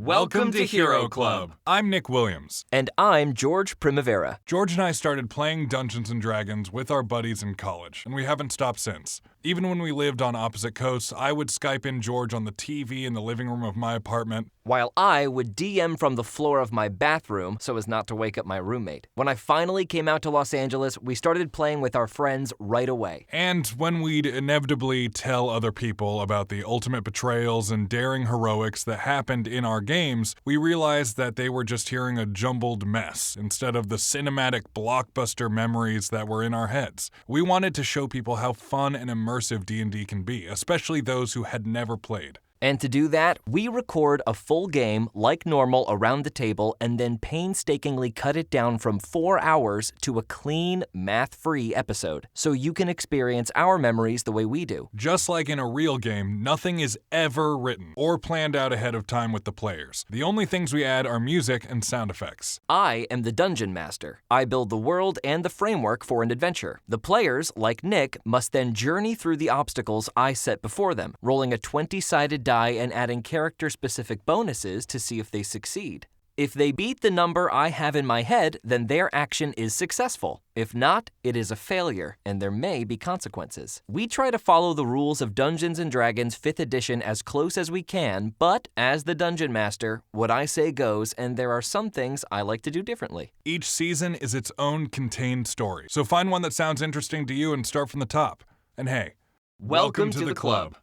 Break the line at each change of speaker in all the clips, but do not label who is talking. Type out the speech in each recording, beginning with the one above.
Welcome to Hero Club.
I'm Nick Williams.
And I'm George Primavera.
George and I started playing Dungeons & Dragons with our buddies in college, and we haven't stopped since. Even when we lived on opposite coasts, I would Skype in George on the TV in the living room of my apartment,
while I would DM from the floor of my bathroom so as not to wake up my roommate. When I finally came out to Los Angeles, we started playing with our friends right away.
And when we'd inevitably tell other people about the ultimate betrayals and daring heroics that happened in our games, we realized that they were just hearing a jumbled mess instead of the cinematic blockbuster memories that were in our heads. We wanted to show people how fun and immersive D&D can be, especially those who had never played.
And to do that, we record a full game like normal around the table and then painstakingly cut it down from 4 hours to a clean, math-free episode, so you can experience our memories the way we do.
Just like in a real game, nothing is ever written or planned out ahead of time with the players. The only things we add are music and sound effects.
I am the Dungeon Master. I build the world and the framework for an adventure. The players, like Nick, must then journey through the obstacles I set before them, rolling a 20-sided die and adding character-specific bonuses to see if they succeed. If they beat the number I have in my head, then their action is successful. If not, it is a failure, and there may be consequences. We try to follow the rules of Dungeons & Dragons 5th edition as close as we can, but as the Dungeon Master, what I say goes, and there are some things I like to do differently.
Each season is its own contained story, so find one that sounds interesting to you and start from the top. And hey,
welcome to the club.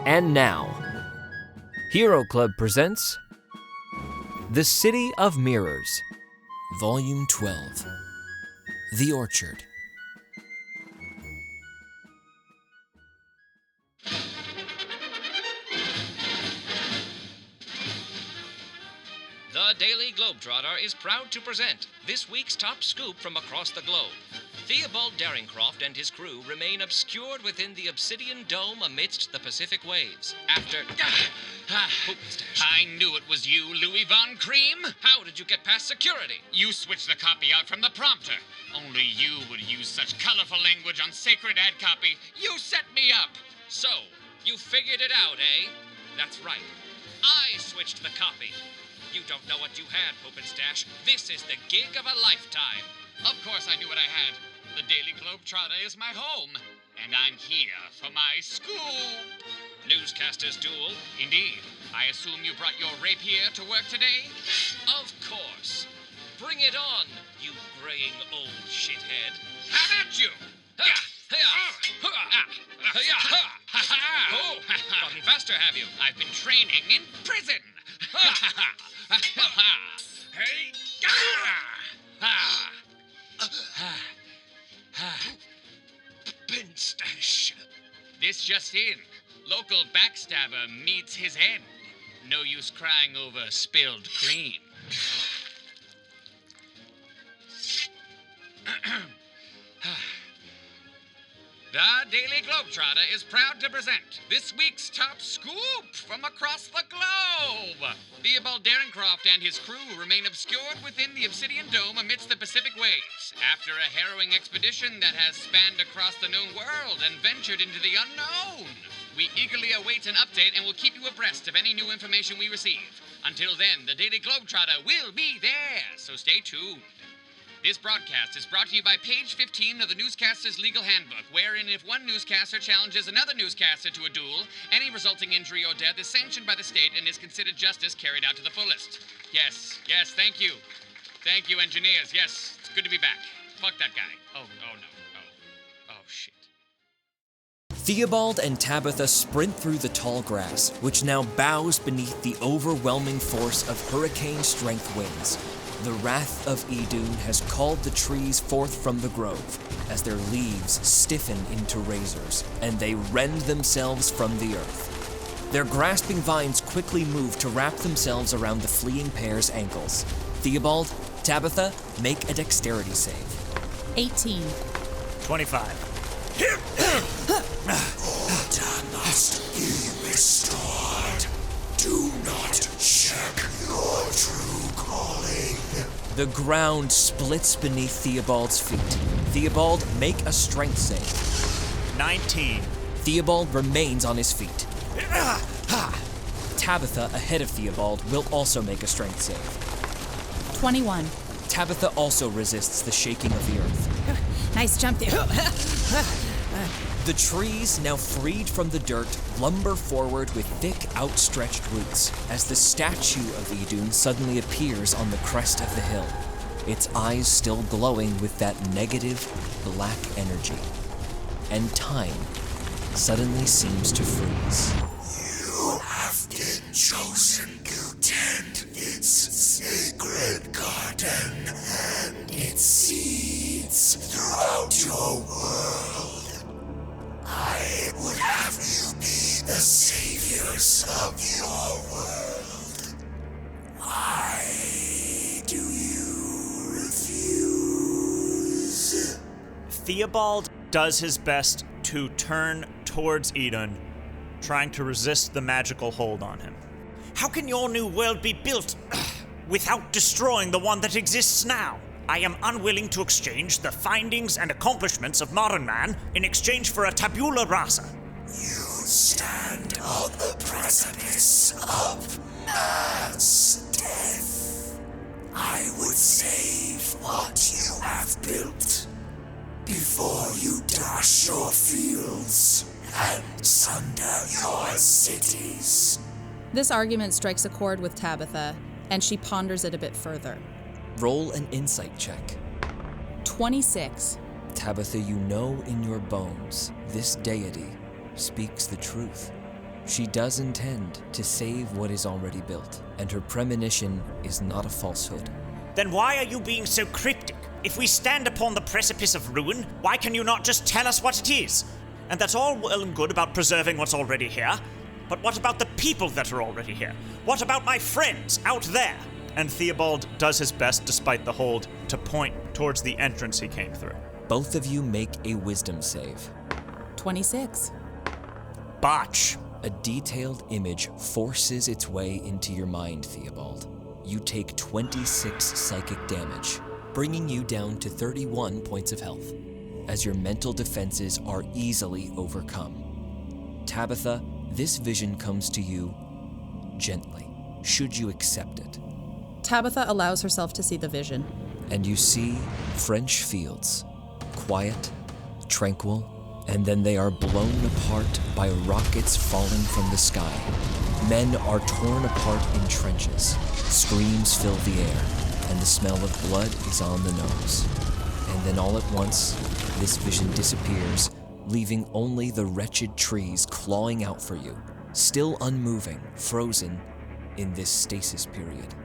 And now, Hero Club presents The City of Mirrors, Volume 12, The Orchard.
The Daily Globetrotter is proud to present this week's top scoop from across the globe. Theobald Daringcroft and his crew remain obscured within the obsidian dome amidst the Pacific waves. After...
I knew it was you, Louis Von Cream.
How did you get past security?
You switched the copy out from the prompter. Only you would use such colorful language on sacred ad copy. You set me up.
So, you figured it out, eh? That's right. I switched the copy. You don't know what you had, Pope and Stash. This is the gig of a lifetime.
Of course I knew what I had. The Daily Globetrotter is my home, and I'm here for my scoop.
Newscaster's duel?
Indeed. I assume you brought your rapier to work today?
Of course. Bring it on, you graying old shithead.
Have at you!
Oh, gotten faster, have you?
I've been training in prison. Hey!
Pinstash.
This just in. Local backstabber meets his end. No use crying over spilled cream. The Daily Globetrotter is proud to present this week's top scoop from across the globe. Theobald Daringcroft and his crew remain obscured within the Obsidian Dome amidst the Pacific waves after a harrowing expedition that has spanned across the known world and ventured into the unknown. We eagerly await an update and will keep you abreast of any new information we receive. Until then, the Daily Globetrotter will be there, so stay tuned. This broadcast is brought to you by page 15 of the Newscaster's Legal Handbook, wherein if one newscaster challenges another newscaster to a duel, any resulting injury or death is sanctioned by the state and is considered justice carried out to the fullest. Yes, thank you. Thank you, engineers. Yes, it's good to be back. Fuck that guy. Oh no. Oh, shit.
Theobald and Tabitha sprint through the tall grass, which now bows beneath the overwhelming force of hurricane-strength winds. The wrath of Idun has called the trees forth from the grove, as their leaves stiffen into razors, and they rend themselves from the earth. Their grasping vines quickly move to wrap themselves around the fleeing pair's ankles. Theobald, Tabitha, make a dexterity save.
18.
25.
Order must be restored. Do not check your true calling.
The ground splits beneath Theobald's feet. Theobald, make a strength save.
19.
Theobald remains on his feet. Tabitha, ahead of Theobald, will also make a strength save.
21.
Tabitha also resists the shaking of the earth.
Nice jump there.
The trees, now freed from the dirt, lumber forward with thick, outstretched roots as the statue of Idun suddenly appears on the crest of the hill, its eyes still glowing with that negative, black energy. And time suddenly seems to freeze.
You have been chosen to tend its sacred garden and its seeds throughout your world. I would have you be the saviors of your world. Why do you refuse?
Theobald does his best to turn towards Idun, trying to resist the magical hold on him. How can your new world be built without destroying the one that exists now? I am unwilling to exchange the findings and accomplishments of modern man in exchange for a tabula rasa.
You stand on the precipice of mass death. I would save what you have built before you dash your fields and sunder your cities.
This argument strikes a chord with Tabitha, and she ponders it a bit further.
Roll an insight check.
26.
Tabitha, you know in your bones this deity speaks the truth. She does intend to save what is already built, and her premonition is not a falsehood.
Then why are you being so cryptic? If we stand upon the precipice of ruin, why can you not just tell us what it is? And that's all well and good about preserving what's already here, but what about the people that are already here? What about my friends out there? And Theobald does his best, despite the hold, to point towards the entrance he came through.
Both of you make a wisdom save.
26.
Botch.
A detailed image forces its way into your mind, Theobald. You take 26 psychic damage, bringing you down to 31 points of health, as your mental defenses are easily overcome. Tabitha, this vision comes to you gently, should you accept it.
Tabitha allows herself to see the vision.
And you see French fields, quiet, tranquil, and then they are blown apart by rockets falling from the sky. Men are torn apart in trenches. Screams fill the air, and the smell of blood is on the nose. And then all at once, this vision disappears, leaving only the wretched trees clawing out for you, still unmoving, frozen in this stasis period.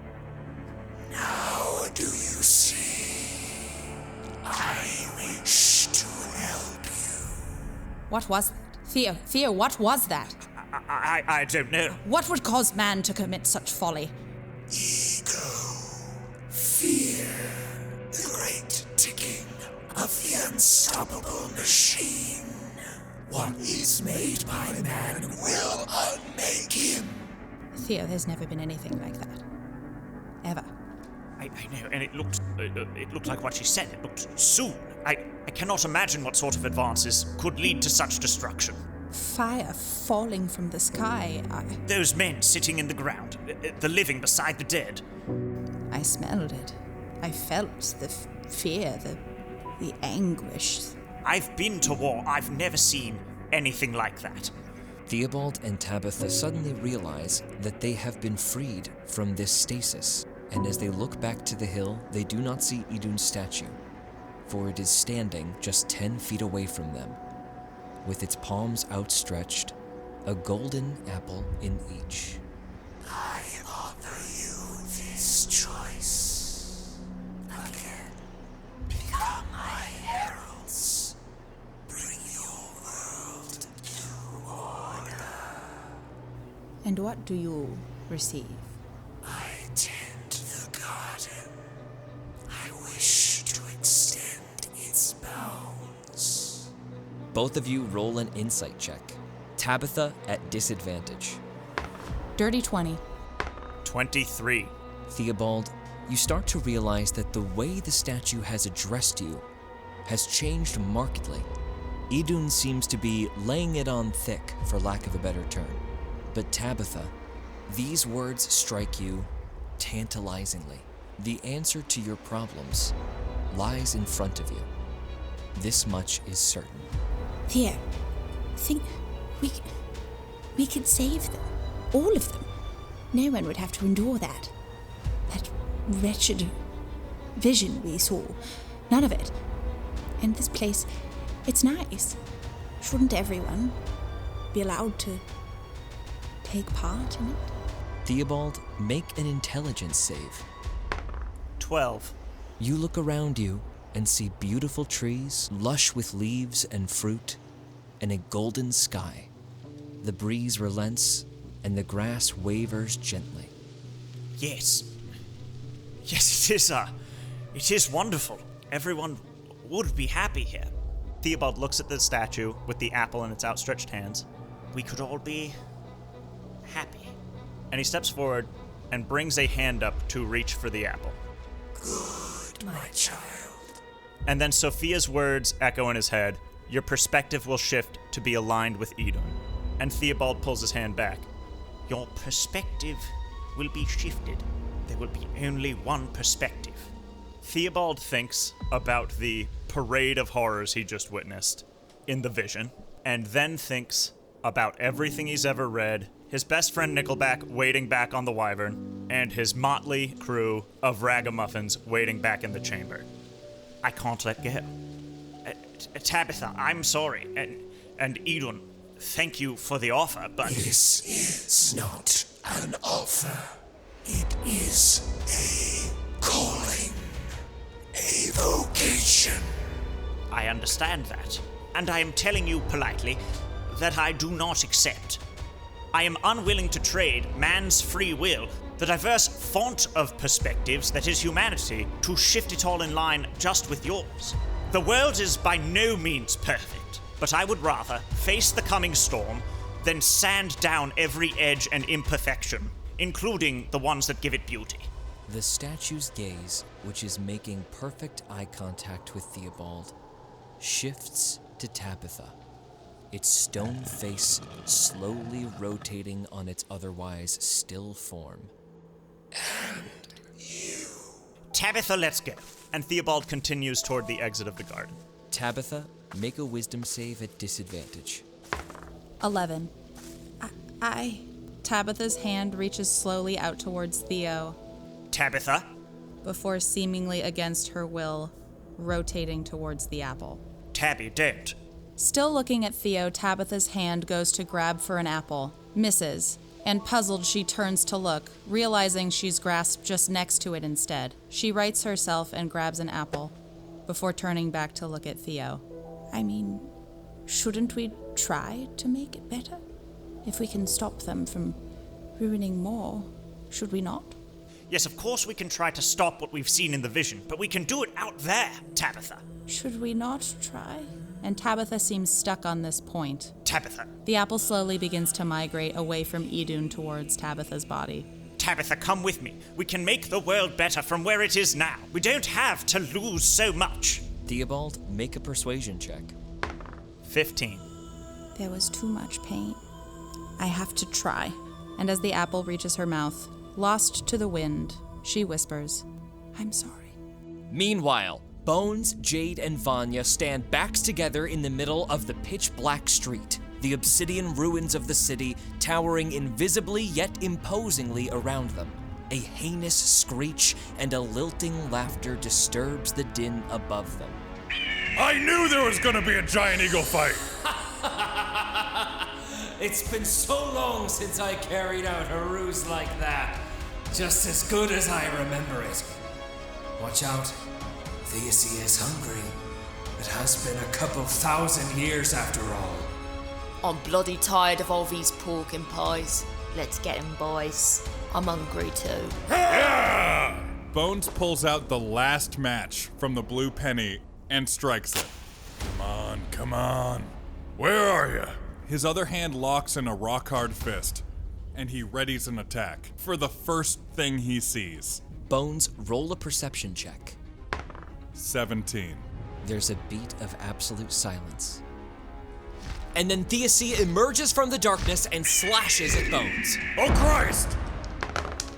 Now do you see? I wish to help you.
What was that? Theo, what was that?
I don't know.
What would cause man to commit such folly?
Ego. Fear. The great ticking of the unstoppable machine. What is made by man will unmake him.
Theo, there's never been anything like that. Ever.
I know, and it looked like what she said. It looked soon. I cannot imagine what sort of advances could lead to such destruction.
Fire falling from the sky.
Those men sitting in the ground, the living beside the dead.
I smelled it. I felt the fear, the anguish.
I've been to war. I've never seen anything like that.
Theobald and Tabitha suddenly realize that they have been freed from this stasis, and as they look back to the hill, they do not see Idun's statue, for it is standing just 10 feet away from them, with its palms outstretched, a golden apple in each.
I offer you this choice. Again, become my heralds. Bring your world to order.
And what do you receive?
I tend the garden. I wish to extend its bounds.
Both of you roll an insight check. Tabitha at disadvantage.
Dirty 20.
23.
Theobald, you start to realize that the way the statue has addressed you has changed markedly. Idun seems to be laying it on thick, for lack of a better term. But Tabitha, these words strike you tantalizingly. The answer to your problems lies in front of you. This much is certain.
Theo, think we could save them. All of them. No one would have to endure that. That wretched vision we saw. None of it. And this place, it's nice. Shouldn't everyone be allowed to take part in it?
Theobald, make an intelligence save.
12.
You look around you and see beautiful trees, lush with leaves and fruit, and a golden sky. The breeze relents, and the grass wavers gently.
Yes. Yes, it is wonderful. Everyone would be happy here. Theobald looks at the statue with the apple in its outstretched hands. We could all be happy. And he steps forward and brings a hand up to reach for the apple.
Good, my child.
And then Sophia's words echo in his head. Your perspective will shift to be aligned with Idun. And Theobald pulls his hand back. Your perspective will be shifted. There will be only one perspective. Theobald thinks about the parade of horrors he just witnessed in the vision, and then thinks about everything he's ever read, his best friend Nickelback waiting back on the Wyvern, and his motley crew of ragamuffins waiting back in the chamber. I can't let go. Tabitha, I'm sorry, and Idun, thank you for the offer, but...
This is not an offer. It is a calling. A vocation.
I understand that, and I am telling you politely that I do not accept. I am unwilling to trade man's free will, the diverse font of perspectives that is humanity, to shift it all in line just with yours. The world is by no means perfect, but I would rather face the coming storm than sand down every edge and imperfection, including the ones that give it beauty.
The statue's gaze, which is making perfect eye contact with Theobald, shifts to Tabitha, its stone face slowly rotating on its otherwise still form.
And you.
Tabitha, let's go. And Theobald continues toward the exit of the garden.
Tabitha, make a wisdom save at disadvantage.
11. Tabitha's hand reaches slowly out towards Theo,
Tabitha?
before seemingly against her will, rotating towards the apple.
Tabby, don't.
Still looking at Theo, Tabitha's hand goes to grab for an apple, misses, and puzzled she turns to look, realizing she's grasped just next to it instead. She rights herself and grabs an apple, before turning back to look at Theo.
I mean, shouldn't we try to make it better? If we can stop them from ruining more, should we not?
Yes, of course we can try to stop what we've seen in the vision, but we can do it out there, Tabitha.
Should we not try?
And Tabitha seems stuck on this point.
Tabitha.
The apple slowly begins to migrate away from Idun towards Tabitha's body.
Tabitha, come with me. We can make the world better from where it is now. We don't have to lose so much.
Theobald, make a persuasion check.
15.
There was too much pain.
I have to try. And as the apple reaches her mouth, lost to the wind, she whispers,
I'm sorry.
Meanwhile, Bones, Jade, and Vanya stand backs together in the middle of the pitch-black street, the obsidian ruins of the city towering invisibly yet imposingly around them. A heinous screech and a lilting laughter disturbs the din above them.
I knew there was gonna be a giant eagle fight!
It's been so long since I carried out a ruse like that. Just as good as I remember it. Watch out. Theus is hungry. It has been a couple thousand years after all.
I'm bloody tired of all these pork and pies. Let's get 'em, boys. I'm hungry too.
Yeah! Bones pulls out the last match from the blue penny and strikes it. Come on. Where are you? His other hand locks in a rock-hard fist, and he readies an attack for the first thing he sees.
Bones, roll a perception check.
17.
There's a beat of absolute silence, and then Theocy emerges from the darkness and slashes at Bones.
Oh Christ!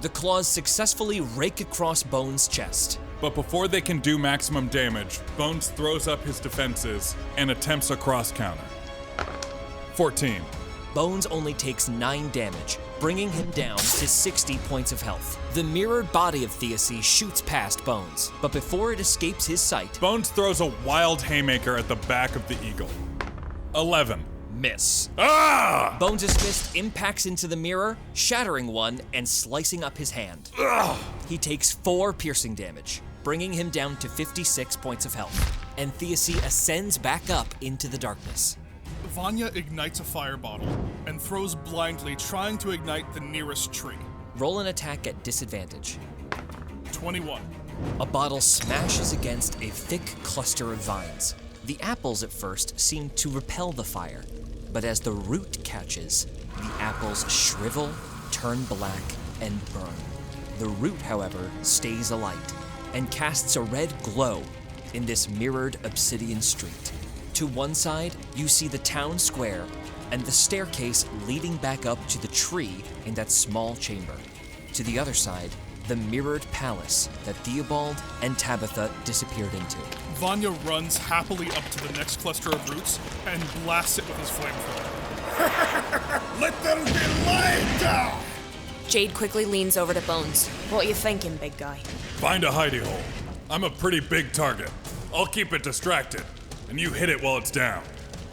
The claws successfully rake across Bones' chest.
But before they can do maximum damage, Bones throws up his defenses and attempts a cross counter. 14.
Bones only takes 9 damage, bringing him down to 60 points of health. The mirrored body of Theocy shoots past Bones, but before it escapes his sight,
Bones throws a wild haymaker at the back of the eagle. 11.
miss.
Ah!
Bones' fist impacts into the mirror, shattering one and slicing up his hand. He takes 4 piercing damage, bringing him down to 56 points of health, and Theocy ascends back up into the darkness.
Vanya ignites a fire bottle and throws blindly, trying to ignite the nearest tree.
Roll an attack at disadvantage.
21.
A bottle smashes against a thick cluster of vines. The apples at first seem to repel the fire, but as the root catches, the apples shrivel, turn black, and burn. The root, however, stays alight and casts a red glow in this mirrored obsidian street. To one side, you see the town square and the staircase leading back up to the tree in that small chamber. To the other side, the mirrored palace that Theobald and Tabitha disappeared into.
Vanya runs happily up to the next cluster of roots and blasts it with his flamethrower.
Let them be laid down!
Jade quickly leans over to Bones. What are you thinking, big guy?
Find a hidey hole. I'm a pretty big target. I'll keep it distracted, and you hit it while it's down.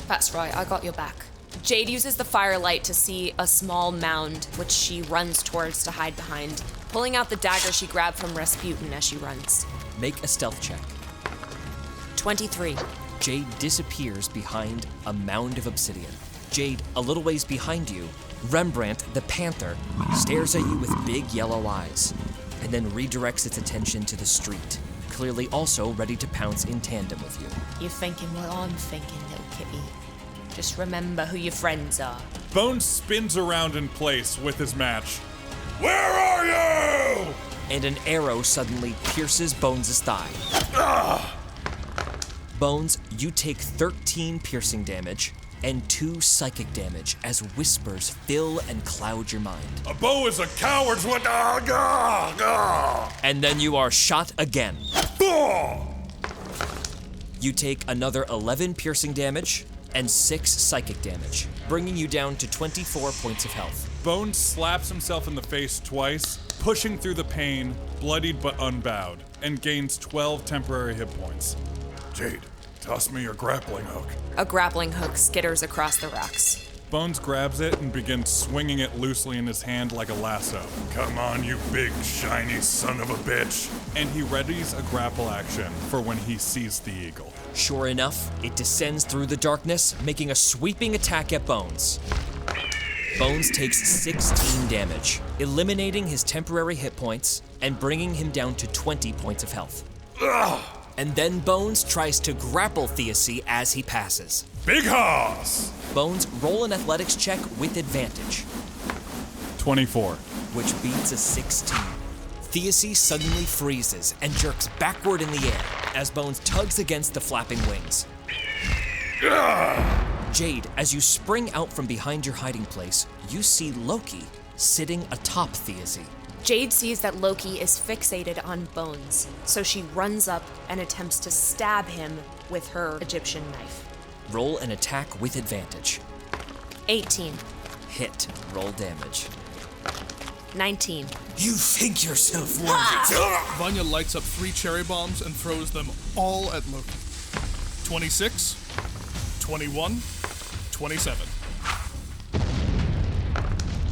That's right, I got your back. Jade uses the firelight to see a small mound, which she runs towards to hide behind, pulling out the dagger she grabbed from Rasputin as she runs.
Make a stealth check.
23.
Jade disappears behind a mound of obsidian. Jade, a little ways behind you, Rembrandt, the panther, stares at you with big yellow eyes, and then redirects its attention to the street, clearly also ready to pounce in tandem with you.
You're thinking what I'm thinking, little kitty. Just remember who your friends are.
Bones spins around in place with his match. Where are you?
And an arrow suddenly pierces Bones' thigh. Bones, you take 13 piercing damage and 2 psychic damage as whispers fill and cloud your mind.
A bow is a coward's what?
And then you are shot again. You take another 11 piercing damage and 6 psychic damage, bringing you down to 24 points of health.
Bones slaps himself in the face twice, pushing through the pain, bloodied but unbowed, and gains 12 temporary hit points. Jade, toss me your grappling hook.
A grappling hook skitters across the rocks.
Bones grabs it and begins swinging it loosely in his hand like a lasso. Come on, you big, shiny son of a bitch. And he readies a grapple action for when he sees the eagle.
Sure enough, it descends through the darkness, making a sweeping attack at Bones. Bones takes 16 damage, eliminating his temporary hit points and bringing him down to 20 points of health. And then Bones tries to grapple Theocy as he passes.
Big hoss!
Bones, roll an athletics check with advantage.
24.
Which beats a 16. Theocy suddenly freezes and jerks backward in the air as Bones tugs against the flapping wings. Jade, as you spring out from behind your hiding place, you see Loki sitting atop Theocy.
Jade sees that Loki is fixated on Bones, so she runs up and attempts to stab him with her Egyptian knife.
Roll an attack with advantage.
18.
Hit. Roll damage.
19.
You think yourself worthy.
Vanya lights up 3 cherry bombs and throws them all at Loki. 26, 21, 27.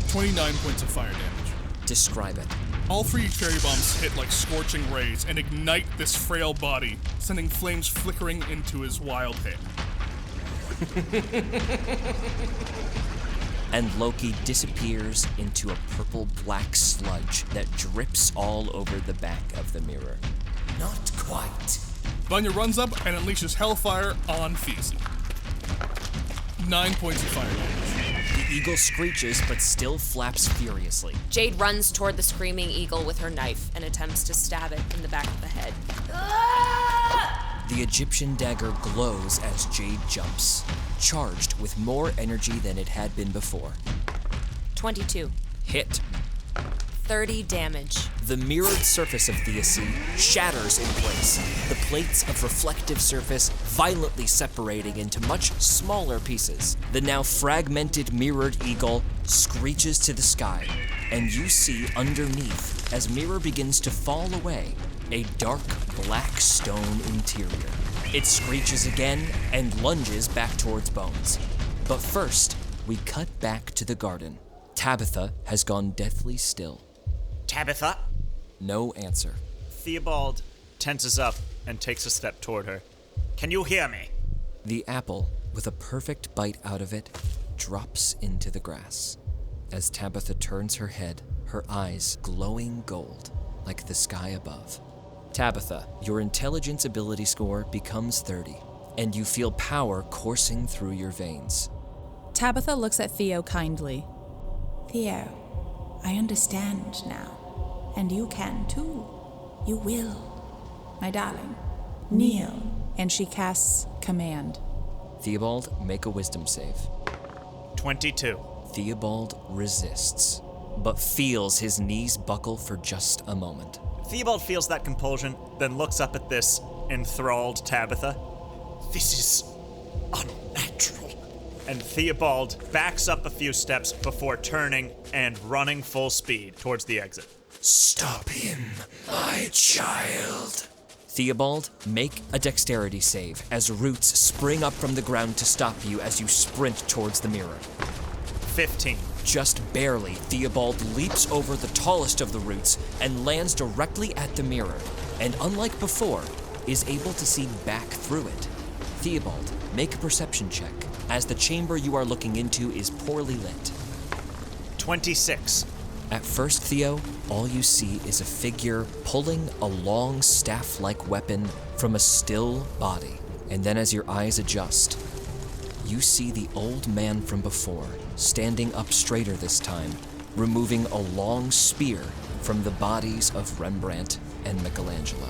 29 points of fire damage.
Describe it.
All 3 cherry bombs hit like scorching rays and ignite this frail body, sending flames flickering into his wild hair.
And Loki disappears into a purple-black sludge that drips all over the back of the mirror.
Not quite.
Vanya runs up and unleashes hellfire on Theocy. 9 points of fire damage.
The eagle screeches but still flaps furiously.
Jade runs toward the screaming eagle with her knife and attempts to stab it in the back of the head.
The Egyptian dagger glows as Jade jumps, charged with more energy than it had been before.
22.
Hit.
30 damage.
The mirrored surface of Theosea shatters in place, the plates of reflective surface violently separating into much smaller pieces. The now fragmented mirrored eagle screeches to the sky, and you see underneath, as mirror begins to fall away, a dark black stone interior. It screeches again and lunges back towards Bones. But first, we cut back to the garden. Tabitha has gone deathly still.
Tabitha?
No answer.
Theobald tenses up and takes a step toward her. Can you hear me?
The apple, with a perfect bite out of it, drops into the grass. As Tabitha turns her head, her eyes glowing gold, like the sky above. Tabitha, your intelligence ability score becomes 30, and you feel power coursing through your veins.
Tabitha looks at Theo kindly.
Theo, I understand now. And you can too. You will. My darling, kneel.
And she casts command.
Theobald, make a wisdom save.
22.
Theobald resists, but feels his knees buckle for just a moment.
Theobald feels that compulsion, then looks up at this enthralled Tabitha. This is unnatural. And Theobald backs up a few steps before turning and running full speed towards the exit.
Stop him, my child.
Theobald, make a dexterity save as roots spring up from the ground to stop you as you sprint towards the mirror.
15.
Just barely, Theobald leaps over the tallest of the roots and lands directly at the mirror, and unlike before, is able to see back through it. Theobald, make a perception check, as the chamber you are looking into is poorly lit.
26.
At first, Theo, all you see is a figure pulling a long staff-like weapon from a still body. And then as your eyes adjust, you see the old man from before, standing up straighter this time, removing a long spear from the bodies of Rembrandt and Michelangelo,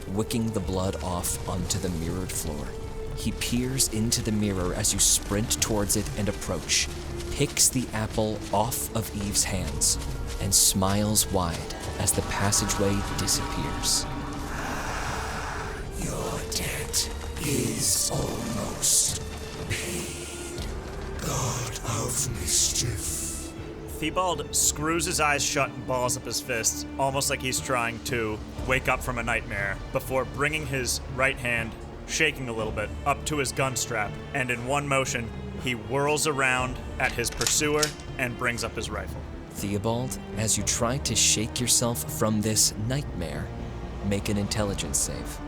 wicking the blood off onto the mirrored floor. He peers into the mirror as you sprint towards it and approach, picks the apple off of Eve's hands, and smiles wide as the passageway disappears.
Your debt is almost paid, God of mischief.
Theobald screws his eyes shut and balls up his fists, almost like he's trying to wake up from a nightmare, before bringing his right hand, shaking a little bit, up to his gun strap, and in one motion, he whirls around at his pursuer and brings up his rifle.
Theobald, as you try to shake yourself from this nightmare, make an intelligence save.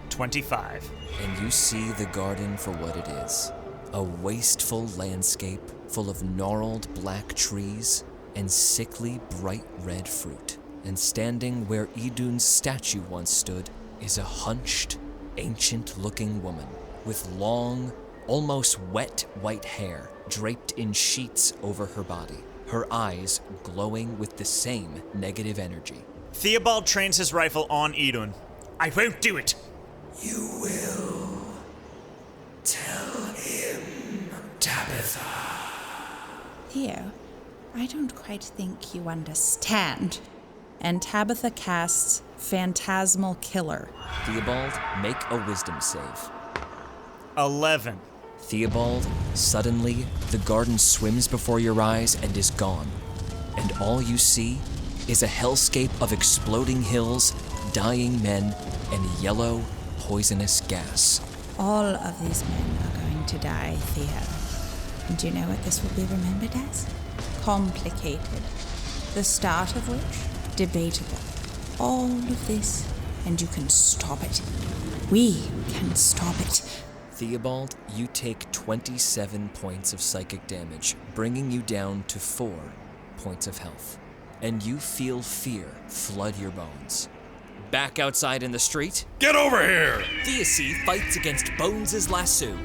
25.
And you see the garden for what it is. A wasteful landscape full of gnarled black trees and sickly bright red fruit. And standing where Idun's statue once stood is a hunched, ancient-looking woman with long, almost wet white hair draped in sheets over her body. Her eyes glowing with the same negative energy.
Theobald trains his rifle on Idun. I won't do it.
You will. Tell him, Tabitha.
Theo, I don't quite think you understand.
And Tabitha casts Phantasmal Killer.
Theobald, make a wisdom save.
11.
Theobald, suddenly, the garden swims before your eyes and is gone. And all you see is a hellscape of exploding hills, dying men, and yellow, poisonous gas.
All of these men are going to die, Theo. And do you know what this will be remembered as? Complicated. The start of which, debatable. All of this, and you can stop it. We can stop it.
Theobald, you take 27 points of psychic damage, bringing you down to 4 points of health. And you feel fear flood your bones. Back outside in the street,
Get over here!
Theosea fights against Bones' lasso.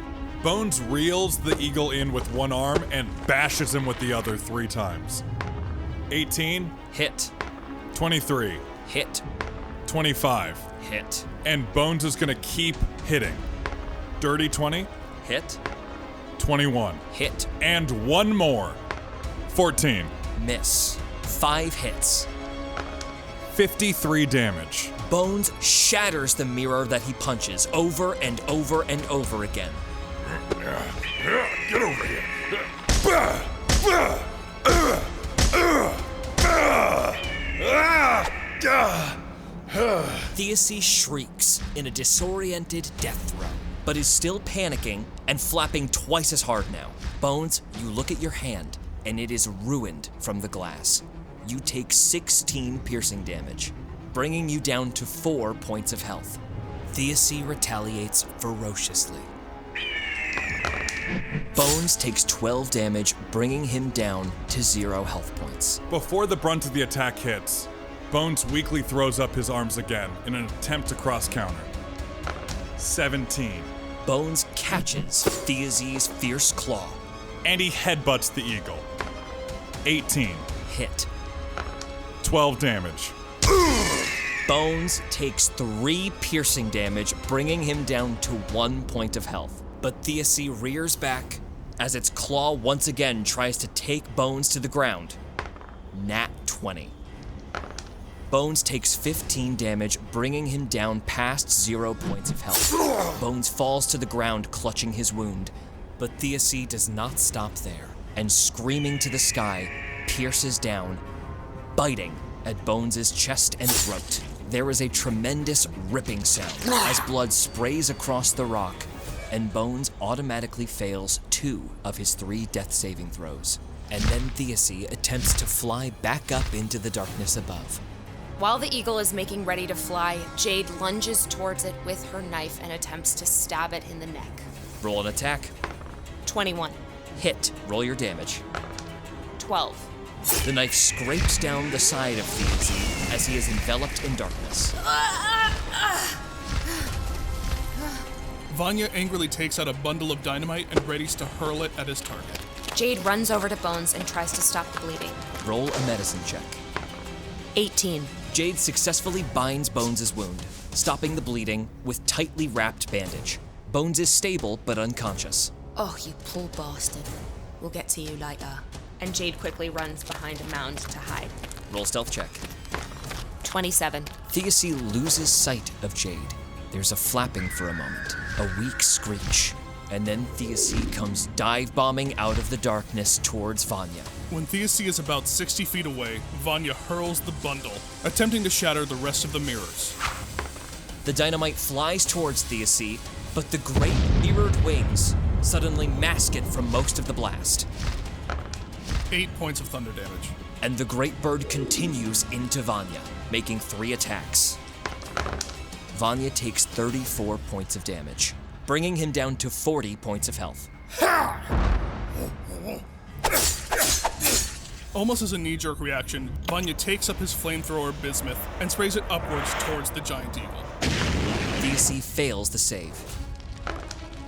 Bones reels the eagle in with one arm and bashes him with the other 3 times. 18,
Hit.
23,
Hit.
25.
Hit.
And Bones is gonna keep hitting. Dirty 20,
Hit.
21.
Hit.
And one more. 14.
Miss. 5 hits.
53 damage.
Bones shatters the mirror that he punches over and over and over again.
Get over here.
Theodis shrieks in a disoriented death throw, but is still panicking and flapping twice as hard now. Bones, you look at your hand, and it is ruined from the glass. You take 16 piercing damage, bringing you down to 4 points of health. Theodis retaliates ferociously. Bones takes 12 damage, bringing him down to 0 health points.
Before the brunt of the attack hits, Bones weakly throws up his arms again in an attempt to cross-counter. 17.
Bones catches Theodis' fierce claw.
And he headbutts the eagle. 18.
Hit.
12 damage.
Bones takes 3 piercing damage, bringing him down to 1 point of health. But Theodis rears back as its claw once again tries to take Bones to the ground. Nat 20. Bones takes 15 damage, bringing him down past 0 points of health. Bones falls to the ground, clutching his wound, but Theodis does not stop there, and screaming to the sky, pierces down, biting at Bones' chest and throat. There is a tremendous ripping sound as blood sprays across the rock, and Bones automatically fails 2 of his 3 death saving throws. And then Theodis attempts to fly back up into the darkness above.
While the eagle is making ready to fly, Jade lunges towards it with her knife and attempts to stab it in the neck.
Roll an attack.
21.
Hit. Roll your damage.
12.
The knife scrapes down the side of Theodis as he is enveloped in darkness.
Vanya angrily takes out a bundle of dynamite and readies to hurl it at his target.
Jade runs over to Bones and tries to stop the bleeding.
Roll a medicine check.
18.
Jade successfully binds Bones' wound, stopping the bleeding with tightly wrapped bandage. Bones is stable but unconscious.
Oh, you poor bastard. We'll get to you later. And Jade quickly runs behind a mound to hide.
Roll stealth check.
27.
Theodis loses sight of Jade. There's a flapping for a moment, a weak screech, and then Theodis comes dive-bombing out of the darkness towards Vanya.
When Theodis is about 60 feet away, Vanya hurls the bundle, attempting to shatter the rest of the mirrors.
The dynamite flies towards Theodis, but the great mirrored wings suddenly mask it from most of the blast.
8 points of thunder damage.
And the great bird continues into Vanya, making 3 attacks. Vanya takes 34 points of damage, bringing him down to 40 points of health.
Almost as a knee-jerk reaction, Vanya takes up his flamethrower bismuth and sprays it upwards towards the giant eagle.
Theodis fails the save.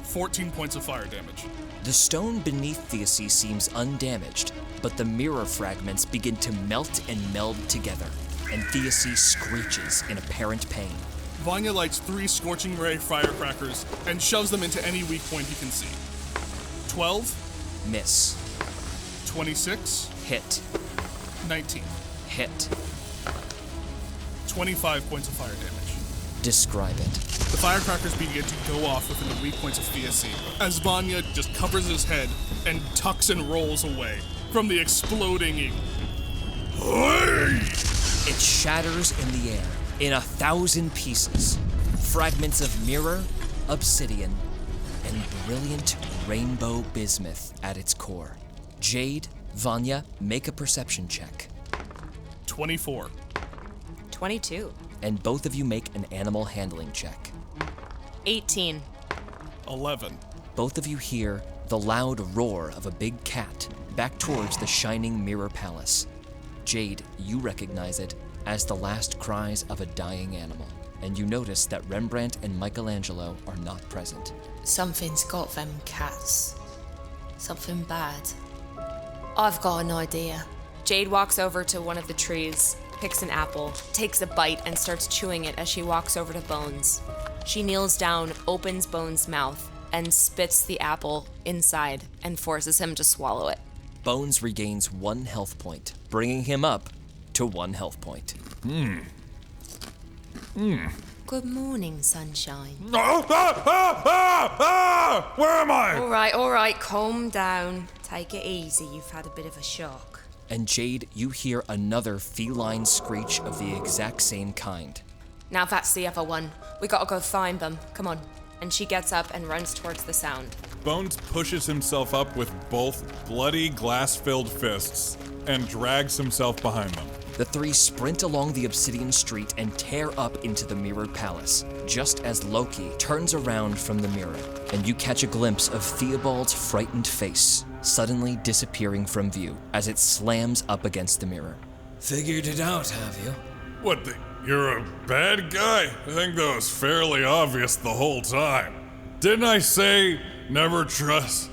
14 points of fire damage.
The stone beneath Theodis seems undamaged, but the mirror fragments begin to melt and meld together, and Theodis screeches in apparent pain.
Vanya lights 3 scorching ray firecrackers and shoves them into any weak point he can see. 12.
Miss.
26.
Hit.
19.
Hit.
25 points of fire damage.
Describe it.
The firecrackers begin to go off within the weak points of Theodis, as Vanya just covers his head and tucks and rolls away from the exploding eagle.
It shatters in the air in 1,000 pieces. Fragments of mirror, obsidian, and brilliant rainbow bismuth at its core. Jade, Vanya, make a perception check.
24.
22.
And both of you make an animal handling check.
18.
11.
Both of you hear the loud roar of a big cat back towards the shining mirror palace. Jade, you recognize it as the last cries of a dying animal, and you notice that Rembrandt and Michelangelo are not present.
Something's got them cats. Something bad. I've got an idea. Jade walks over to one of the trees, picks an apple, takes a bite, and starts chewing it as she walks over to Bones. She kneels down, opens Bones' mouth, and spits the apple inside and forces him to swallow it.
Bones regains 1 health point, bringing him up to 1 health point.
Good morning, sunshine.
Where am I?
All right, calm down. Take it easy, you've had a bit of a shock.
And Jade, you hear another feline screech of the exact same kind.
Now that's the other one. We gotta go find them. Come on. And she gets up and runs towards the sound.
Bones pushes himself up with both bloody, glass-filled fists and drags himself behind them.
The 3 sprint along the obsidian street and tear up into the mirrored palace, just as Loki turns around from the mirror, and you catch a glimpse of Theobald's frightened face, suddenly disappearing from view as it slams up against the mirror.
Figured it out, have you?
What you're a bad guy? I think that was fairly obvious the whole time. Didn't I say never trust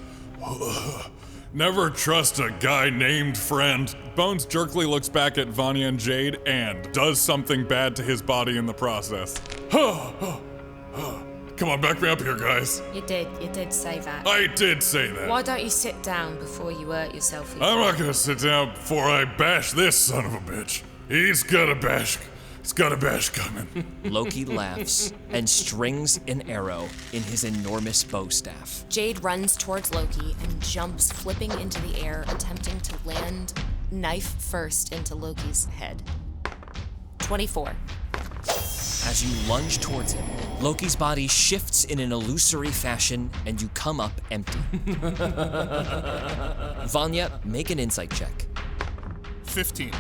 a guy named friend? Bones jerkily looks back at Vanya and Jade and does something bad to his body in the process. Come on, back me up here, guys.
You did say that.
I did say that.
Why don't you sit down before you hurt yourself?
I'm not gonna sit down before I bash this son of a bitch. He's got a bash coming.
Loki laughs and strings an arrow in his enormous bow staff.
Jade runs towards Loki and jumps, flipping into the air, attempting to land knife first into Loki's head. 24.
As you lunge towards him, Loki's body shifts in an illusory fashion and you come up empty. Vanya, make an insight check.
15.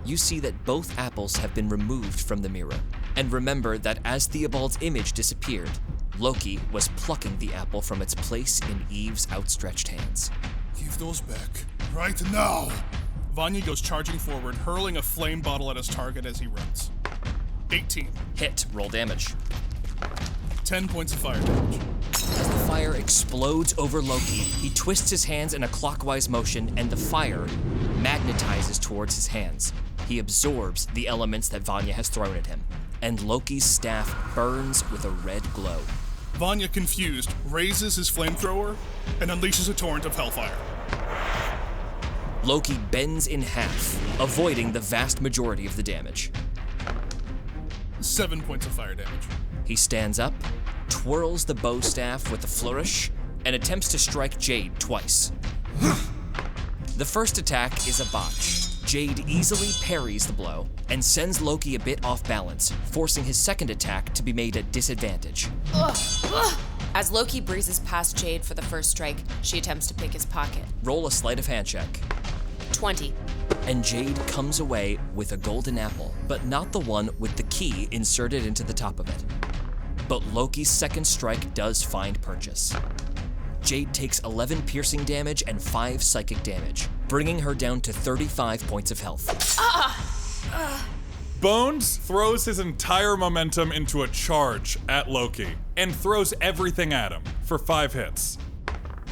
You see that both apples have been removed from the mirror. And remember that as Theobald's image disappeared, Loki was plucking the apple from its place in Eve's outstretched hands.
Give those back. Right now. Vanya goes charging forward, hurling a flame bottle at his target as he runs. 18.
Hit, roll damage.
10 points of fire damage.
As the fire explodes over Loki, he twists his hands in a clockwise motion and the fire magnetizes towards his hands. He absorbs the elements that Vanya has thrown at him, and Loki's staff burns with a red glow.
Vanya, confused, raises his flamethrower and unleashes a torrent of hellfire.
Loki bends in half, avoiding the vast majority of the damage.
7 points of fire damage.
He stands up, twirls the bow staff with a flourish, and attempts to strike Jade twice. The first attack is a botch. Jade easily parries the blow and sends Loki a bit off balance, forcing his second attack to be made at disadvantage.
As Loki breezes past Jade for the first strike, she attempts to pick his pocket.
Roll a sleight of hand check.
20.
And Jade comes away with a golden apple, but not the one with the key inserted into the top of it. But Loki's second strike does find purchase. Jade takes 11 piercing damage and 5 psychic damage, bringing her down to 35 points of health.
Bones throws his entire momentum into a charge at Loki and throws everything at him for 5 hits.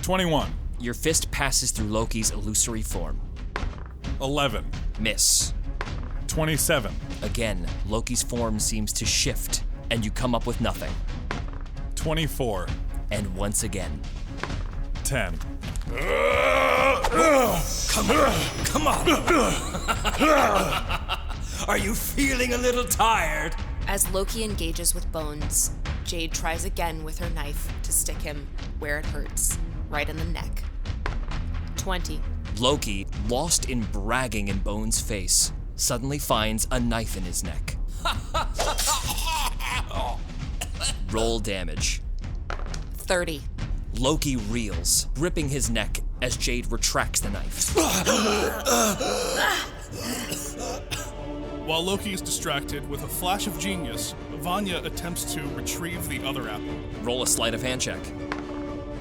21.
Your fist passes through Loki's illusory form.
11.
Miss.
27.
Again, Loki's form seems to shift, and you come up with nothing.
24.
And once again.
10.
Come on! Are you feeling a little tired?
As Loki engages with Bones, Jade tries again with her knife to stick him where it hurts, right in the neck. 20.
Loki, lost in bragging in Bones' face, suddenly finds a knife in his neck. Roll damage.
30.
Loki reels, gripping his neck as Jade retracts the knife.
While Loki is distracted, with a flash of genius, Vanya attempts to retrieve the other apple.
Roll a sleight of hand check.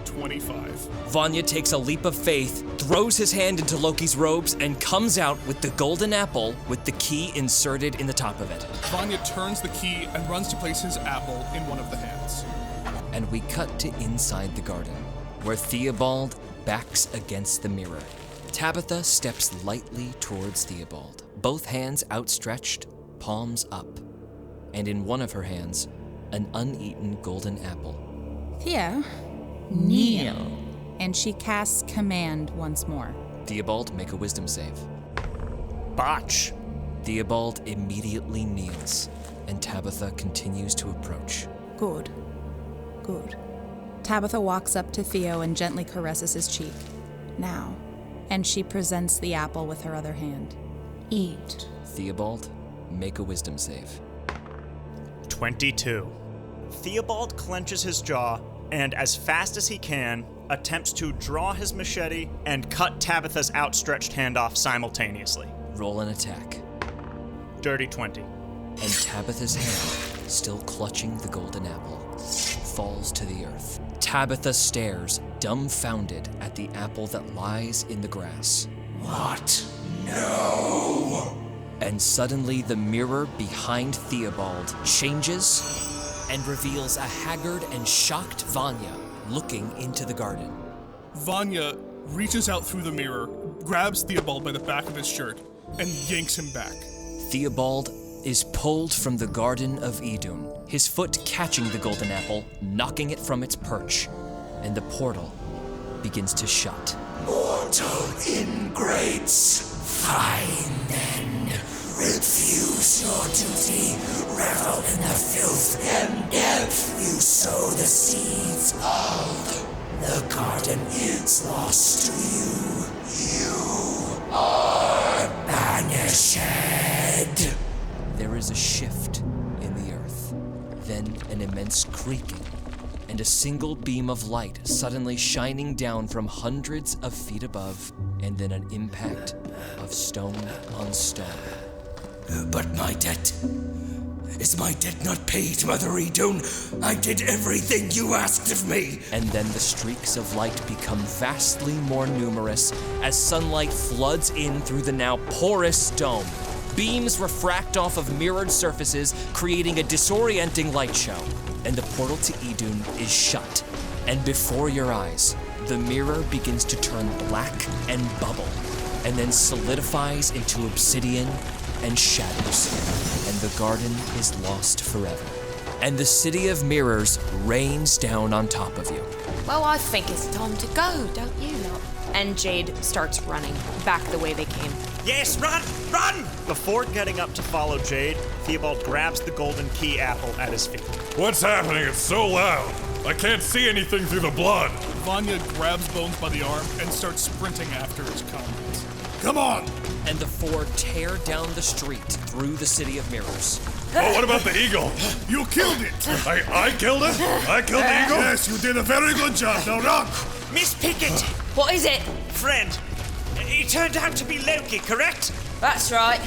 25.
Vanya takes a leap of faith, throws his hand into Loki's robes, and comes out with the golden apple with the key inserted in the top of it.
Vanya turns the key and runs to place his apple in one of the hands.
And we cut to inside the garden, where Theobald backs against the mirror. Tabitha steps lightly towards Theobald, both hands outstretched, palms up, and in one of her hands, an uneaten golden apple.
Theo, Kneel.
And she casts command once more.
Theobald, make a wisdom save.
Botch.
Theobald immediately kneels, and Tabitha continues to approach.
Good. Good. Tabitha walks up to Theo and gently caresses his cheek. Now. And she presents the apple with her other hand.
Eat.
Theobald, make a wisdom save.
22. Theobald clenches his jaw and, as fast as he can, attempts to draw his machete and cut Tabitha's outstretched hand off simultaneously.
Roll an attack.
Dirty 20.
And Tabitha's hand, still clutching the golden apple, falls to the earth. Tabitha stares, dumbfounded, at the apple that lies in the grass.
What? No!
And suddenly the mirror behind Theobald changes and reveals a haggard and shocked Vanya looking into the garden.
Vanya reaches out through the mirror, grabs Theobald by the back of his shirt, and yanks him back.
Theobald is pulled from the Garden of Idun, his foot catching the golden apple, knocking it from its perch, and the portal begins to shut.
Mortal ingrates, fine then. Refuse your duty, revel in the filth and death. You sow the seeds of the garden is lost to you. You are banished.
There is a shift in the earth, then an immense creaking, and a single beam of light suddenly shining down from hundreds of feet above, and then an impact of stone on stone.
But my debt. Is my debt not paid, Mother Idun? I did everything you asked of me.
And then the streaks of light become vastly more numerous as sunlight floods in through the now porous dome. Beams refract off of mirrored surfaces, creating a disorienting light show. And the portal to Idun is shut. And before your eyes, the mirror begins to turn black and bubble, and then solidifies into obsidian and shadows, and the garden is lost forever. And the city of mirrors rains down on top of you.
Well, I think it's time to go, don't you lot? And Jade starts running back the way they came.
Yes, run! Run! Before getting up to follow Jade, Theobald grabs the golden key apple at his feet.
What's happening? It's so loud. I can't see anything through the blood.
Vanya grabs Bones by the arm and starts sprinting after his comrades. Come on!
And the four tear down the street through the city of mirrors.
Oh, what about the eagle?
You killed it!
I killed it? I killed the eagle?
Yes, you did a very good job. Now run!
Miss Pickitt!
What is it?
Friend, he turned out to be Loki, correct?
That's right.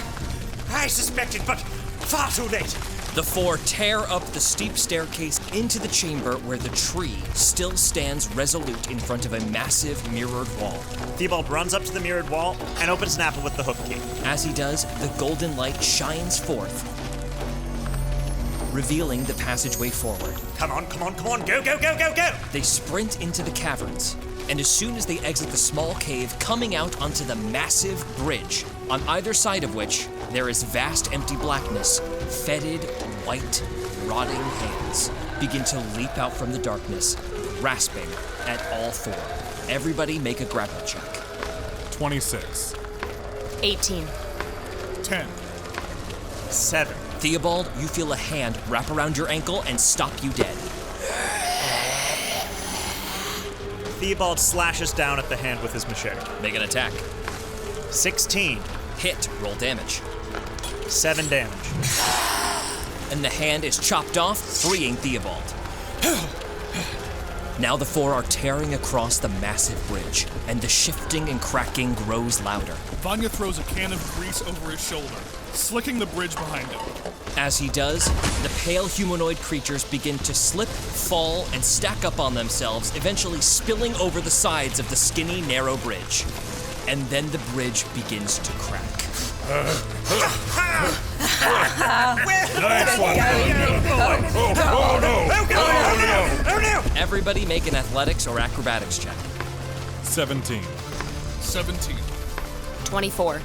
I suspected, but far too late.
The four tear up the steep staircase into the chamber where the tree still stands resolute in front of a massive mirrored wall.
Theobald runs up to the mirrored wall and opens an apple with the hook key.
As he does, the golden light shines forth, revealing the passageway forward.
Come on, come on, come on, go, go, go, go, go!
They sprint into the caverns, and as soon as they exit the small cave, coming out onto the massive bridge, on either side of which there is vast empty blackness, fetid, white, rotting hands begin to leap out from the darkness, grasping at all four. Everybody make a grapple check.
26.
18.
10.
7.
Theobald, you feel a hand wrap around your ankle and stop you dead.
Theobald slashes down at the hand with his machete.
Make an attack.
16.
Hit, roll damage.
7 damage.
And the hand is chopped off, freeing Theobald. Now the four are tearing across the massive bridge, and the shifting and cracking grows louder.
Vanya throws a can of grease over his shoulder, slicking the bridge behind him.
As he does, the pale humanoid creatures begin to slip, fall, and stack up on themselves, eventually spilling over the sides of the skinny, narrow bridge. And then the bridge begins to crack.
Nice one.
Oh no!
Everybody make an athletics or acrobatics check.
17.
17.
24.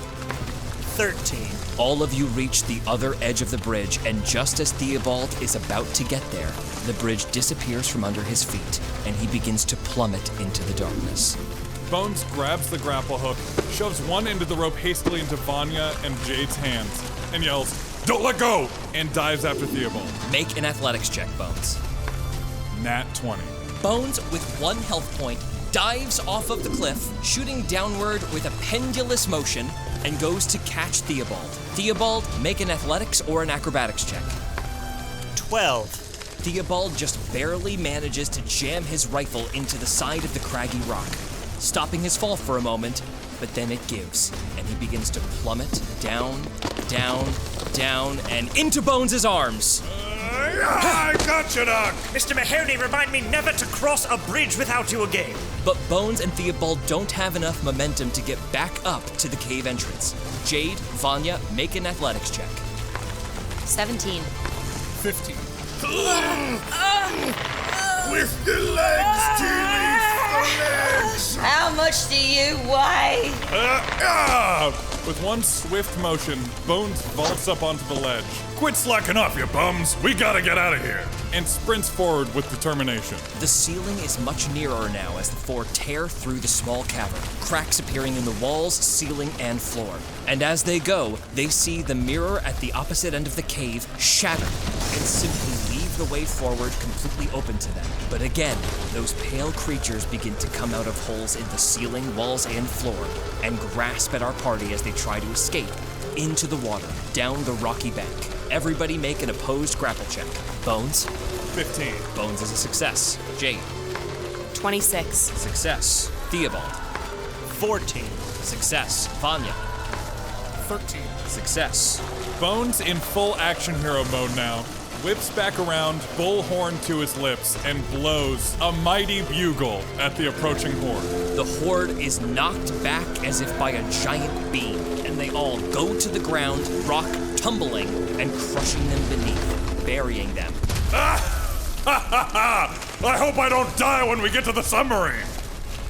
13.
All of you reach the other edge of the bridge, and just as Theobald is about to get there, the bridge disappears from under his feet, and he begins to plummet into the darkness.
Bones grabs the grapple hook, shoves one end of the rope hastily into Vanya and Jade's hands, and yells, "Don't let go!" and dives after Theobald.
Make an athletics check, Bones.
Nat 20.
Bones, with 1 health point, dives off of the cliff, shooting downward with a pendulous motion, and goes to catch Theobald. Theobald, make an athletics or an acrobatics check.
12.
Theobald just barely manages to jam his rifle into the side of the craggy rock, stopping his fall for a moment, but then it gives, and he begins to plummet down, down, down, and into Bones' arms.
I got you, Doc!
Mr. Mahoney, remind me never to cross a bridge without you again.
But Bones and Theobald don't have enough momentum to get back up to the cave entrance. Jade, Vanya, make an athletics check.
17.
15.
With the legs, Tilly! The legs!
How much do you weigh?
With one swift motion, Bones vaults up onto the ledge,
Quit slacking off, you bums! We gotta get out of here!
and sprints forward with determination.
The ceiling is much nearer now as the four tear through the small cavern, cracks appearing in the walls, ceiling, and floor. And as they go, they see the mirror at the opposite end of the cave shatter and simply leave the way forward completely open to them. But again, those pale creatures begin to come out of holes in the ceiling, walls, and floor and grasp at our party as they try to escape into the water, down the rocky bank. Everybody make an opposed grapple check. Bones?
15.
Bones is a success. Jade?
26.
Success. Theobald?
14.
Success. Vanya?
13.
Success.
Bones, in full action hero mode now, whips back around, bullhorn to his lips, and blows a mighty bugle at the approaching horde.
The horde is knocked back as if by a giant beam, and they all go to the ground, rock tumbling and crushing them beneath, burying them.
I hope I don't die when we get to the submarine!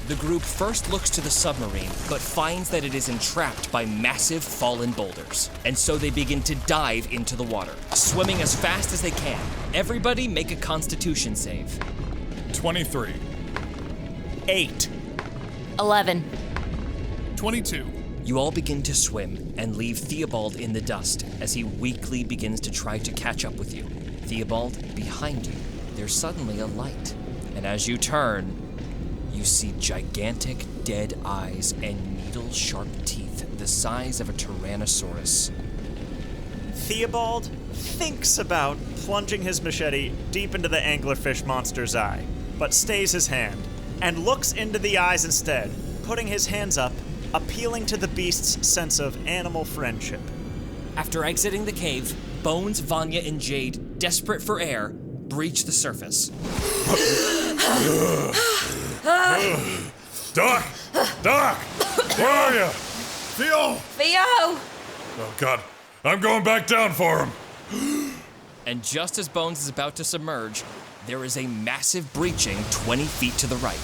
The group first looks to the submarine, but finds that it is entrapped by massive fallen boulders, and so they begin to dive into the water, swimming as fast as they can. Everybody make a constitution save.
23.
8.
11.
22.
You all begin to swim and leave Theobald in the dust as he weakly begins to try to catch up with you. Theobald, behind you, there's suddenly a light, and as you turn, you see gigantic dead eyes and needle-sharp teeth the size of a Tyrannosaurus.
Theobald thinks about plunging his machete deep into the anglerfish monster's eye, but stays his hand and looks into the eyes instead, putting his hands up, appealing to the beast's sense of animal friendship.
After exiting the cave, Bones, Vanya, and Jade, desperate for air, breach the surface.
Doc! Doc! Where are you? Theo!
Theo!
Oh, God. I'm going back down for him.
And just as Bones is about to submerge, there is a massive breaching 20 feet to the right.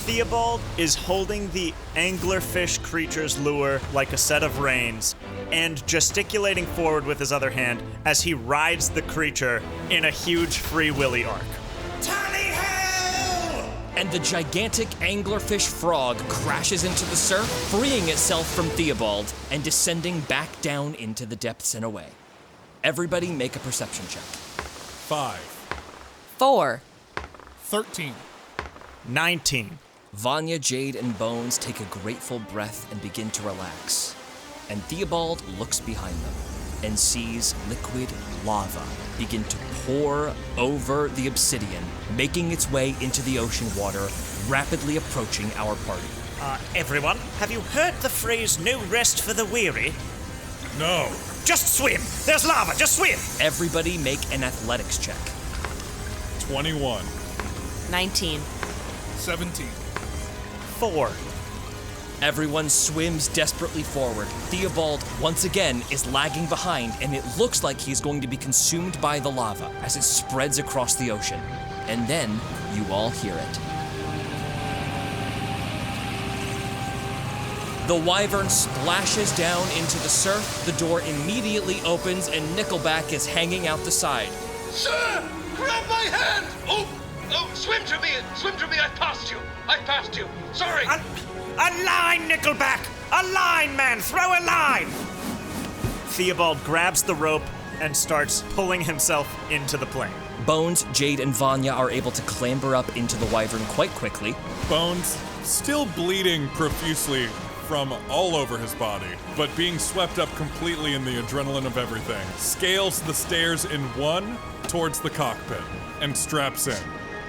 Theobald is holding the anglerfish creature's lure like a set of reins and gesticulating forward with his other hand as he rides the creature in a huge Free Willy arc.
And the gigantic anglerfish frog crashes into the surf, freeing itself from Theobald and descending back down into the depths and away. Everybody make a perception check.
5.
4.
13.
19.
Vanya, Jade, and Bones take a grateful breath and begin to relax. And Theobald looks behind them and sees liquid lava begin to pour over the obsidian, making its way into the ocean water, rapidly approaching our party.
Everyone, have you heard the phrase "no rest for the weary"?
No.
Just swim! There's lava, just swim!
Everybody make an athletics check.
21.
19.
17.
4.
Everyone swims desperately forward. Theobald, once again, is lagging behind, and it looks like he's going to be consumed by the lava as it spreads across the ocean. And then, you all hear it. The wyvern splashes down into the surf, the door immediately opens, and Nickelback is hanging out the side.
Sir! Grab my hand! Oh, swim to me, I passed you. Sorry.
A line, Nickelback! A line, man! Throw a line! Theobald grabs the rope and starts pulling himself into the plane.
Bones, Jade, and Vanya are able to clamber up into the wyvern quite quickly.
Bones, still bleeding profusely from all over his body, but being swept up completely in the adrenaline of everything, scales the stairs in one towards the cockpit and straps in.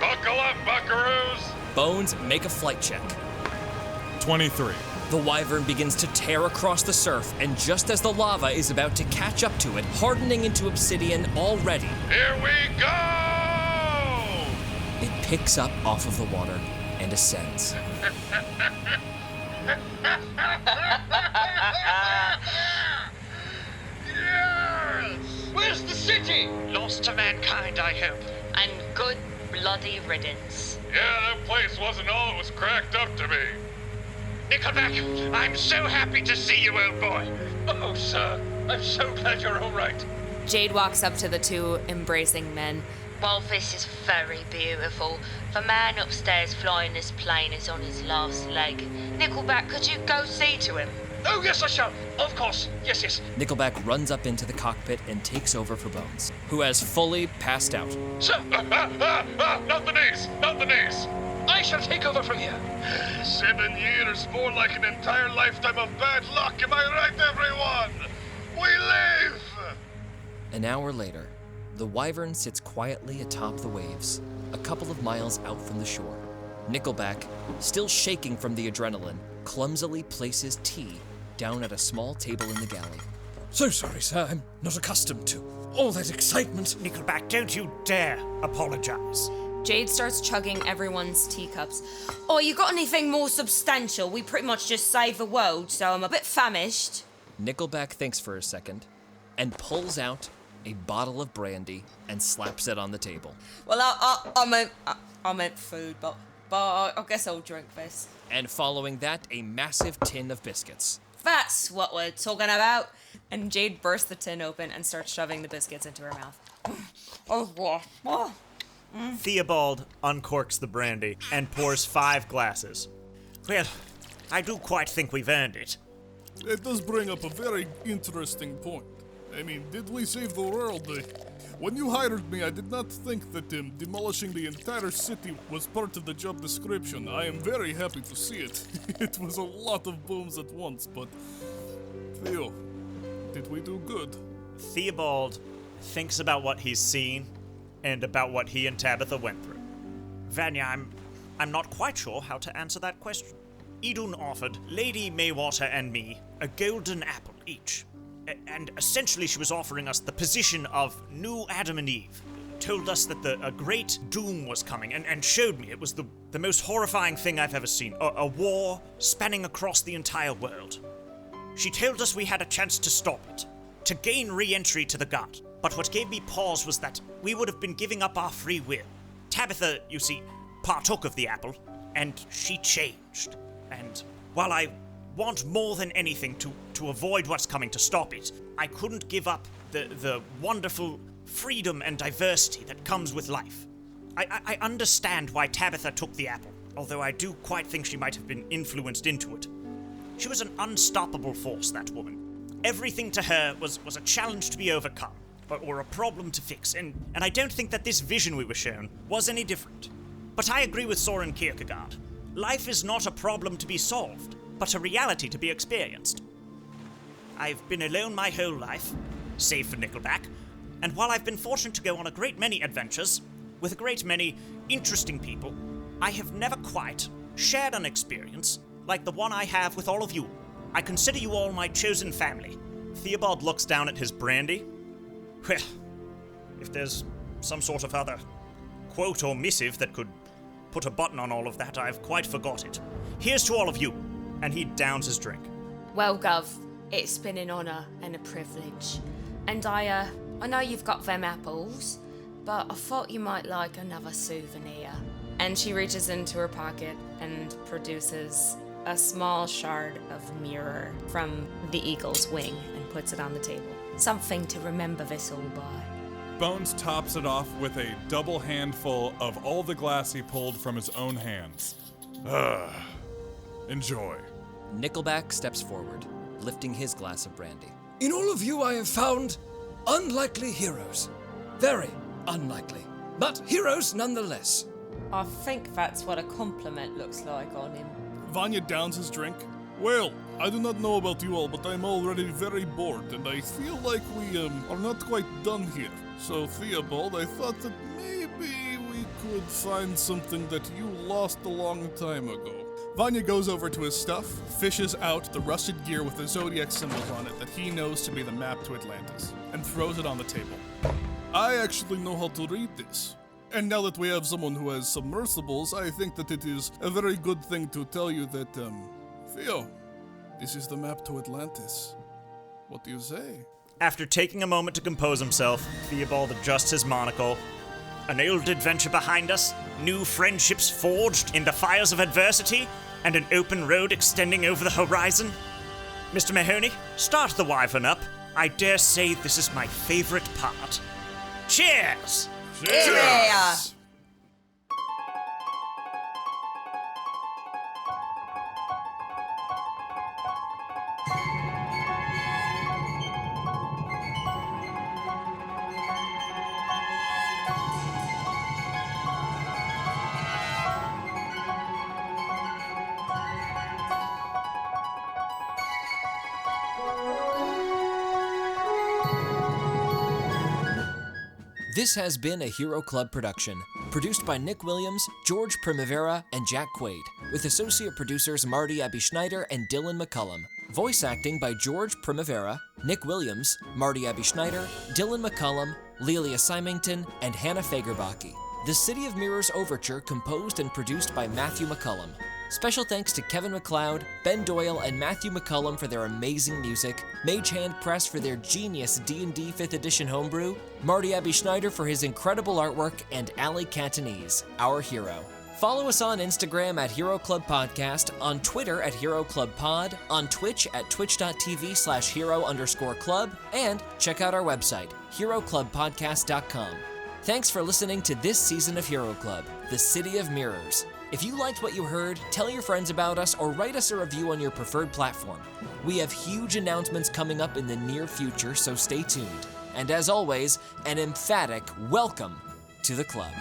Buckle up, buckaroos!
Bones, make a flight check.
23.
The wyvern begins to tear across the surf, and just as the lava is about to catch up to it, hardening into obsidian already,
Here we go!
it picks up off of the water and ascends.
Yes! Where's the city?
Lost to mankind, I hope.
And good bloody riddance.
Yeah, that place wasn't all it was cracked up to be.
Nickelback, I'm so happy to see you, old boy.
Oh, sir, I'm so glad you're all right.
Jade walks up to the two embracing men.
Well, this is very beautiful. The man upstairs flying this plane is on his last leg. Nickelback, could you go see to him?
Oh, yes, I shall. Of course. Yes.
Nickelback runs up into the cockpit and takes over for Bones, who has fully passed out.
Sir!
Not the knees!
I shall take over from here.
7 years, more like an entire lifetime of bad luck, am I right, everyone? We live!
An hour later, the wyvern sits quietly atop the waves, a couple of miles out from the shore. Nickelback, still shaking from the adrenaline, clumsily places tea down at a small table in the galley.
So sorry, sir. I'm not accustomed to all that excitement.
Nickelback, don't you dare apologize.
Jade starts chugging everyone's teacups.
Oh, you got anything more substantial? We pretty much just saved the world, so I'm a bit famished.
Nickelback thinks for a second and pulls out a bottle of brandy and slaps it on the table.
Well, I meant food, but I guess I'll drink this.
And following that, a massive tin of biscuits.
That's what we're talking about.
And Jade bursts the tin open and starts shoving the biscuits into her mouth.
Theobald uncorks the brandy and pours 5 glasses. Well, I do quite think we've earned it.
It does bring up a very interesting point. I mean, did we save the world? When you hired me, I did not think that demolishing the entire city was part of the job description. I am very happy to see it. It was a lot of booms at once, but... Theo, did we do good?
Theobald thinks about what he's seen and about what he and Tabitha went through. Vanya, I'm not quite sure how to answer that question. Idun offered Lady Maywater and me a golden apple each. And essentially she was offering us the position of new Adam and Eve. Told us that a great doom was coming and showed me it was the most horrifying thing I've ever seen. A war spanning across the entire world. She told us we had a chance to stop it, to gain re-entry to the God. But what gave me pause was that we would have been giving up our free will. Tabitha, you see, partook of the apple, and she changed. And while I want more than anything to avoid what's coming, to stop it, I couldn't give up the wonderful freedom and diversity that comes with life. I understand why Tabitha took the apple, although I do quite think she might have been influenced into it. She was an unstoppable force, that woman. Everything to her was a challenge to be overcome, or a problem to fix, and I don't think that this vision we were shown was any different. But I agree with Soren Kierkegaard. Life is not a problem to be solved, but a reality to be experienced. I've been alone my whole life, save for Nickelback, and while I've been fortunate to go on a great many adventures with a great many interesting people, I have never quite shared an experience like the one I have with all of you. I consider you all my chosen family. Theobald looks down at his brandy. Well, if there's some sort of other quote or missive that could put a button on all of that, I've quite forgot it. Here's to all of you. And he downs his drink.
Well, Gov, it's been an honor and a privilege. And I know you've got them apples, but I thought you might like another souvenir. And she reaches into her pocket and produces a small shard of mirror from the eagle's wing and puts it on the table. Something to remember this all by.
Bones tops it off with a double handful of all the glass he pulled from his own hands. Enjoy.
Nickelback steps forward, lifting his glass of brandy.
In all of you I have found unlikely heroes. Very unlikely. But heroes nonetheless.
I think that's what a compliment looks like on him.
Vanya downs his drink. Well, I do not know about you all, but I'm already very bored, and I feel like we are not quite done here. So, Theobald, I thought that maybe we could find something that you lost a long time ago. Vanya goes over to his stuff, fishes out the rusted gear with the zodiac symbols on it that he knows to be the map to Atlantis, and throws it on the table. I actually know how to read this. And now that we have someone who has submersibles, I think that it is a very good thing to tell you that, Theo, this is the map to Atlantis. What do you say?
After taking a moment to compose himself, Theobald adjusts his monocle. An old adventure behind us, new friendships forged in the fires of adversity, and an open road extending over the horizon. Mr. Mahoney, start the wyvern up. I dare say this is my favorite part. Cheers!
Cheers!
This has been a Hero Club production, produced by Nick Williams, George Primavera, and Jack Quaid, with associate producers Marty Abbe-Schneider and Dylan McCollum. Voice acting by George Primavera, Nick Williams, Marty Abbe-Schneider, Dylan McCollum, Lelia Symington, and Hannah Fagerbakke. The City of Mirrors Overture composed and produced by Matthew McCollum. Special thanks to Kevin MacLeod, Ben Doyle, and Matthew McCollum for their amazing music, Mage Hand Press for their genius D&D 5th edition homebrew, Marty Abbe-Schneider for his incredible artwork, and Ali Catanese, our hero. Follow us on Instagram at Hero Club Podcast, on Twitter at Hero Club Pod, on Twitch at twitch.tv/hero_club, and check out our website, heroclubpodcast.com. Thanks for listening to this season of Hero Club, the City of Mirrors. If you liked what you heard, tell your friends about us or write us a review on your preferred platform. We have huge announcements coming up in the near future, so stay tuned. And as always, an emphatic welcome to the club.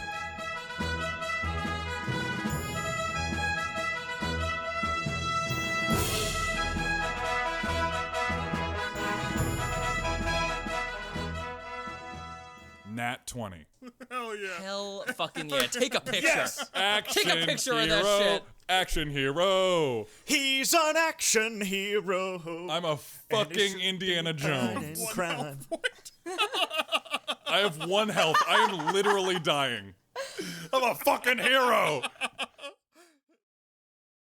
Nat 20.
Hell yeah.
Hell fucking yeah. Take a picture.
Yes.
Action
Take a picture
hero.
of that shit.
Action hero.
He's an action hero.
I'm a fucking Indiana Jones.
Crime.
I have 1 health. I am literally dying. I'm a fucking hero.